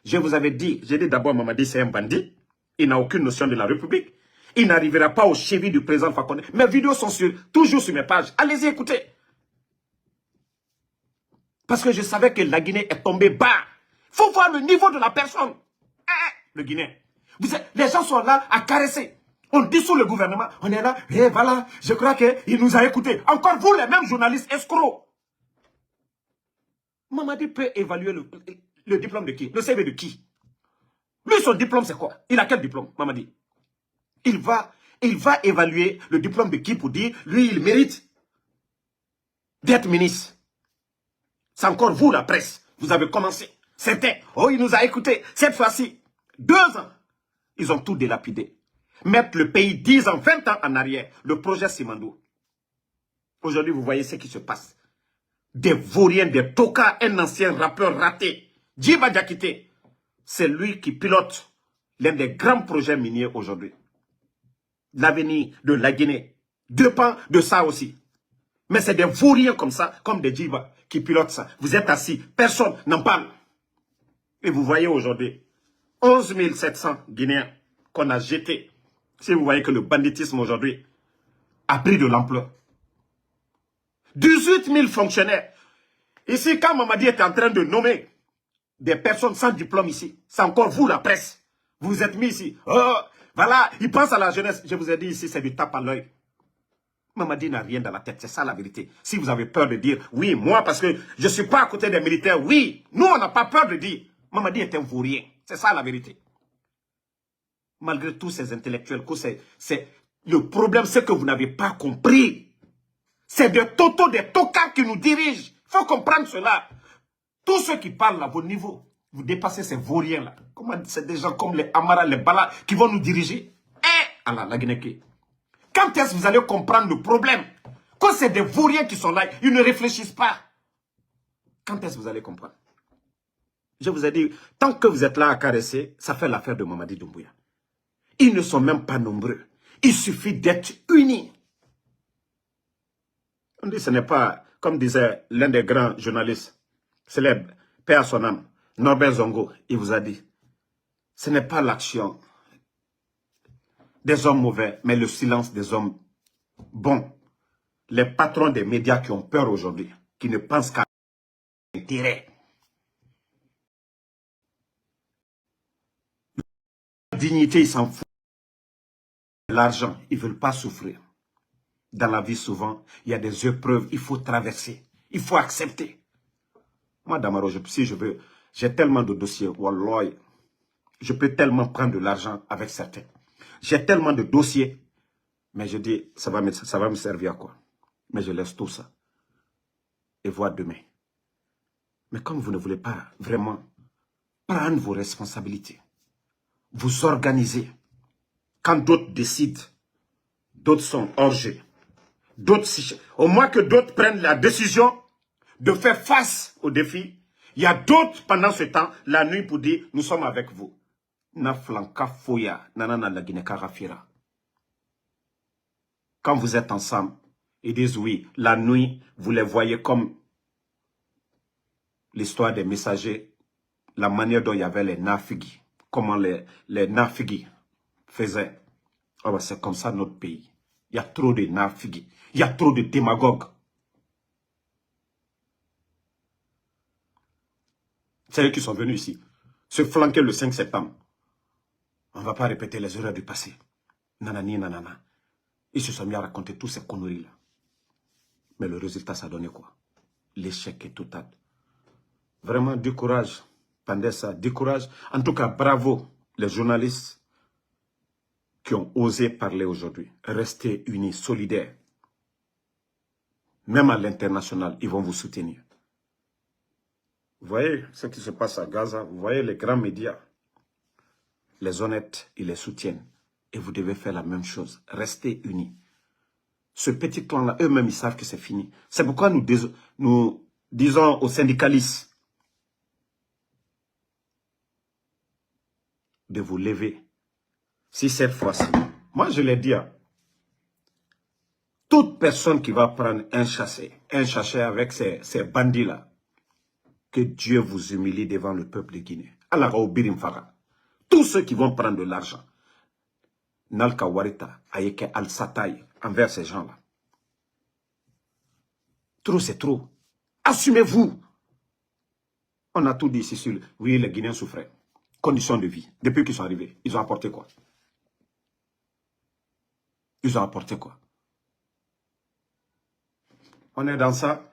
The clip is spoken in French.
Je vous avais dit, j'ai dit d'abord, Mamadi, c'est un bandit. Il n'a aucune notion de la République. Il n'arrivera pas au chevilles du président Fakonde. Mes vidéos sont toujours sur mes pages. Allez-y, écoutez. Parce que je savais que la Guinée est tombée bas. Il faut voir le niveau de la personne. Le Guinéen. Les gens sont là à caresser. On dissout le gouvernement. On est là. Et voilà, je crois qu'il nous a écoutés. Encore vous, les mêmes journalistes escrocs. Mamadi peut évaluer le diplôme de qui? Le CV de qui? Lui, son diplôme, c'est quoi? Il a quel diplôme, Mamadi? Il va évaluer le diplôme de qui pour dire, lui, il mérite d'être ministre. C'est encore vous, la presse. Vous avez commencé. C'était, oh, il nous a écoutés. Cette fois-ci, 2 ans, ils ont tout délapidé. Mettre le pays 10 ans, 20 ans en arrière. Le projet Simandou. Aujourd'hui, vous voyez ce qui se passe. Des vauriens, des tokas, un ancien rappeur raté. Djiba Diakité. C'est lui qui pilote l'un des grands projets miniers aujourd'hui. L'avenir de la Guinée dépend de ça aussi. Mais c'est des vauriens comme ça, comme des Djiba, qui pilotent ça. Vous êtes assis, personne n'en parle. Et vous voyez aujourd'hui, 11 700 Guinéens qu'on a jetés. Si vous voyez que le banditisme aujourd'hui a pris de l'ampleur. 18 000 fonctionnaires. Ici, quand Mamadi est en train de nommer des personnes sans diplôme ici, c'est encore vous, la presse. Vous êtes mis ici. Oh, voilà, il pense à la jeunesse. Je vous ai dit ici, c'est du tape à l'œil. Mamadi n'a rien dans la tête, c'est ça la vérité. Si vous avez peur de dire, oui, moi, parce que je ne suis pas à côté des militaires, oui, nous, on n'a pas peur de dire. Mamadi est un vaurien. C'est ça la vérité. Malgré tous ces intellectuels, le problème, c'est que vous n'avez pas compris. C'est des totos, des tocards qui nous dirigent. Il faut comprendre cela. Tous ceux qui parlent à vos niveaux, vous dépassez ces vauriens-là. Comment c'est des gens comme les Amara, les Bala, qui vont nous diriger? Allah, la Guinée. Quand est-ce que vous allez comprendre le problème? Quand c'est des vauriens qui sont là, ils ne réfléchissent pas. Quand est-ce que vous allez comprendre? Je vous ai dit, tant que vous êtes là à caresser, ça fait l'affaire de Mamadi Doumbouya. Ils ne sont même pas nombreux. Il suffit d'être unis. On dit, ce n'est pas, comme disait l'un des grands journalistes célèbres, paix à son âme, Norbert Zongo, il vous a dit, ce n'est pas l'action des hommes mauvais, mais le silence des hommes bons. Les patrons des médias qui ont peur aujourd'hui, qui ne pensent qu'à l'intérêt. La dignité, ils s'en foutent. L'argent, ils ne veulent pas souffrir. Dans la vie, souvent, il y a des épreuves, il faut traverser. Il faut accepter. Moi, Damaro, si je veux, j'ai tellement de dossiers. Wallah, je peux tellement prendre de l'argent avec certains. J'ai tellement de dossiers. Mais je dis, ça va me servir à quoi? Mais je laisse tout ça. Et voir demain. Mais comme vous ne voulez pas vraiment prendre vos responsabilités, vous organiser. Quand d'autres décident, d'autres sont hors jeu. Au moins que d'autres prennent la décision de faire face aux défis. Il y a d'autres pendant ce temps, la nuit pour dire, nous sommes avec vous. Quand vous êtes ensemble, ils disent oui, la nuit, vous les voyez comme l'histoire des messagers, la manière dont il y avait les nafigi, comment les nafigi faisaient. Oh, c'est comme ça notre pays. Il y a trop de nafigi, il y a trop de démagogues. C'est eux qui sont venus ici, se flanquer le 5 septembre. On ne va pas répéter les erreurs du passé. Nanani, nanana. Ils se sont mis à raconter toutes ces conneries-là. Mais le résultat, ça a donné quoi? L'échec est total. Vraiment, du courage. Pendant ça, du courage. En tout cas, bravo les journalistes qui ont osé parler aujourd'hui. Restez unis, solidaires. Même à l'international, ils vont vous soutenir. Vous voyez ce qui se passe à Gaza, vous voyez les grands médias. Les honnêtes, ils les soutiennent. Et vous devez faire la même chose. Restez unis. Ce petit clan-là, eux-mêmes, ils savent que c'est fini. C'est pourquoi nous disons aux syndicalistes de vous lever. Si cette fois-ci, moi je l'ai dit, toute personne qui va prendre un chassé avec ces bandits-là, que Dieu vous humilie devant le peuple de Guinée. Allah au birim faga. Tous ceux qui vont prendre de l'argent, Nalka Warita, Ayeke Al-Sataï, envers ces gens-là. Trop, c'est trop. Assumez-vous. On a tout dit ici sur... Oui, les Guinéens souffraient. Conditions de vie. Depuis qu'ils sont arrivés, ils ont apporté quoi? Ils ont apporté quoi? On est dans ça.